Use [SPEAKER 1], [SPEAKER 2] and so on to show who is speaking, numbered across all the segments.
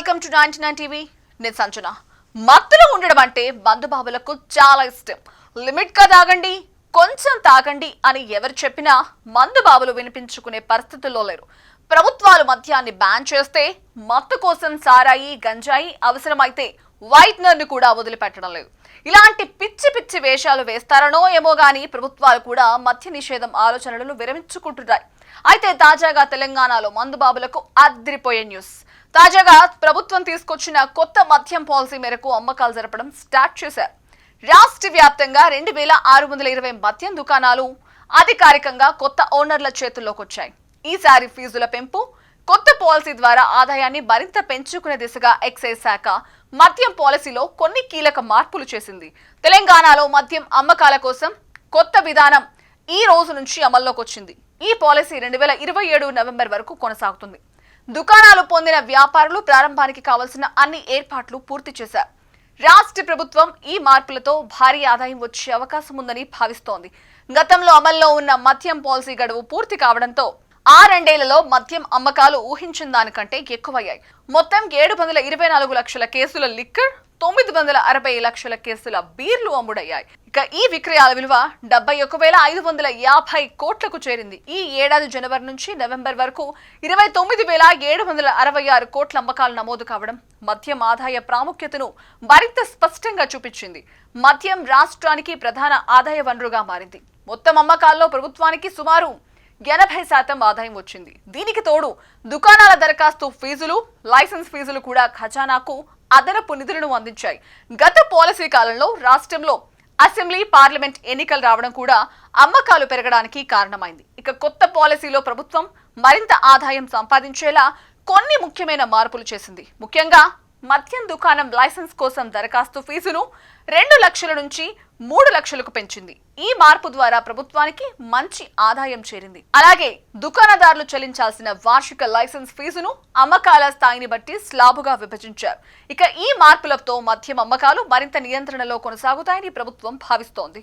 [SPEAKER 1] Welcome to 99 TV. నేను సంజన. మత్తులో ఉండడం అంటే బంధుబాబులకు చాలా ఇష్టం. లిమిట్ గా తాగండి, కొంచెం తాగండి అని ఎవరు చెప్పినా మందుబాబులు వినిపించుకునే పరిస్థితుల్లో లేరు. ప్రభుత్వాలు మద్యాన్ని బ్యాన్ చేస్తే మత్తు కోసం సారాయి, గంజాయి, అవసరమైతే వైట్నర్ ను కూడా వదిలిపెట్టడం లేదు. ఇలాంటి పిచ్చి పిచ్చి వేషాలు వేస్తారనో ఏమో గానీ ప్రభుత్వాలు కూడా మద్య నిషేధం ఆలోచనలను విరమించుకుంటున్నాయి. అయితే తాజాగా తెలంగాణలో మందుబాబులకు అదిరిపోయే న్యూస్. తాజాగా ప్రభుత్వం తీసుకొచ్చిన కొత్త మద్యం పాలసీ మేరకు అమ్మకాలు జరపడం స్టార్ట్ చేశారు. రాష్ట్ర వ్యాప్తంగా 2620 మద్యం దుకాణాలు అధికారికంగా కొత్త ఓనర్ల చేతుల్లోకి వచ్చాయి. ఈసారి ఫీజుల పెంపు, కొత్త పాలసీ ద్వారా ఆదాయాన్ని మరింత పెంచుకునే దిశగా ఎక్సైజ్ శాఖ మద్యం పాలసీలో కొన్ని కీలక మార్పులు చేసింది. తెలంగాణలో మద్యం అమ్మకాల కోసం కొత్త విధానం ఈ రోజు నుంచి అమల్లోకి వచ్చింది. ఈ పాలసీ 2027 నవంబర్ వరకు కొనసాగుతుంది. దుకాణాలు పొందిన వ్యాపారులు ప్రారంభానికి కావాల్సిన అన్ని ఏర్పాట్లు పూర్తి చేశారు. రాష్ట్ర ప్రభుత్వం ఈ మార్పులతో భారీ ఆదాయం వచ్చే అవకాశం ఉందని భావిస్తోంది. గతంలో అమల్లో ఉన్న మద్యం పాలసీ గడువు పూర్తి కావడంతో ఆ రెండేళ్లలో మద్యం అమ్మకాలు ఊహించిన దానికంటే ఎక్కువయ్యాయి. మొత్తం 724 లక్షల కేసుల లిక్కర్, 960 లక్షల కేసుల బీర్లు అమ్ముడయ్యాయి. ఇక ఈ విక్రయాల విలువ 71,550 కోట్లకు చేరింది. ఈ ఏడాది జనవరి నుంచి నవంబర్ వరకు 29,766 కోట్ల అమ్మకాలు నమోదు కావడం మద్యం ఆదాయ ప్రాముఖ్యతను మరింత స్పష్టంగా చూపించింది. మద్యం రాష్ట్రానికి ప్రధాన ఆదాయ వనరుగా మారింది. మొత్తం అమ్మకాల్లో ప్రభుత్వానికి సుమారు 80% ఆదాయం వచ్చింది. దీనికి తోడు దుకాణాల దరఖాస్తు ఫీజులు, లైసెన్స్ ఫీజులు కూడా ఖజానాకు అదనపు నిధులను అందించాయి. గత పాలసీ కాలంలో రాష్ట్రంలో అసెంబ్లీ, పార్లమెంట్ ఎన్నికలు రావడం కూడా అమ్మకాలు పెరగడానికి కారణమైంది. ఇక కొత్త పాలసీలో ప్రభుత్వం మరింత ఆదాయం సంపాదించేలా కొన్ని ముఖ్యమైన మార్పులు చేసింది. ముఖ్యంగా మద్యం దుకాణం లైసెన్స్ కోసం దరఖాస్తు ఫీజును 2 లక్షల నుంచి 3 లక్షలకు పెంచింది. ఈ మార్పు ద్వారా ప్రభుత్వానికి మంచి ఆదాయం చేరింది. అలాగే దుకాణదారులు చెల్లించాల్సిన వార్షిక లైసెన్స్ ఫీజును అమ్మకాల స్థాయిని బట్టి స్లాబుగా విభజించారు. ఇక ఈ మార్పులతో మద్యం అమ్మకాలు మరింత నియంత్రణలో కొనసాగుతాయని ప్రభుత్వం భావిస్తోంది.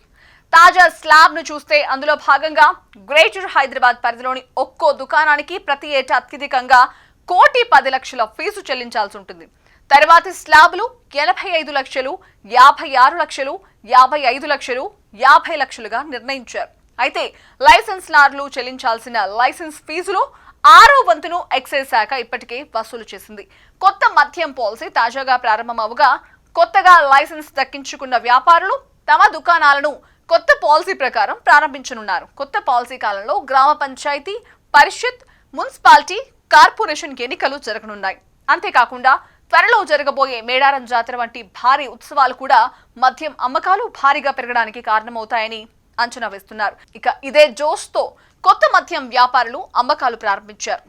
[SPEAKER 1] తాజా స్లాబ్ ను చూస్తే అందులో భాగంగా గ్రేటర్ హైదరాబాద్ పరిధిలోని ఒక్కో దుకాణానికి ప్రతి ఏటా అత్యధికంగా 1,10,00,000 ఫీజు చెల్లించాల్సి ఉంటుంది. తర్వాతి స్లాబులు 85 లక్షలు, 56 లక్షలు, 55 లక్షలు, 50 లక్షలుగా నిర్ణయించారు. అయితే లైసెన్స్దారులు చెల్లించాల్సిన లైసెన్స్ ఫీజులో 6వ వంతును ఎక్సైజ్ శాఖ ఇప్పటికే వసూలు చేసింది. కొత్త మద్యం పాలసీ తాజాగా ప్రారంభమవగా కొత్తగా లైసెన్స్ దక్కించుకున్న వ్యాపారులు తమ దుకాణాలను కొత్త పాలసీ ప్రకారం ప్రారంభించనున్నారు. కొత్త పాలసీ కాలంలో గ్రామ పంచాయతీ, పరిషత్, మున్సిపాలిటీ, కార్పొరేషన్ ఎన్నికలు జరగనున్నాయి. అంతేకాకుండా త్వరలో జరగబోయే మేడారం జాతర వంటి భారీ ఉత్సవాలు కూడా మద్యం అమ్మకాలు భారీగా పెరగడానికి కారణమవుతాయని అంచనా వేస్తున్నారు. ఇక ఇదే జోష్తో కొత్త మద్యం వ్యాపారులు అమ్మకాలు ప్రారంభించారు.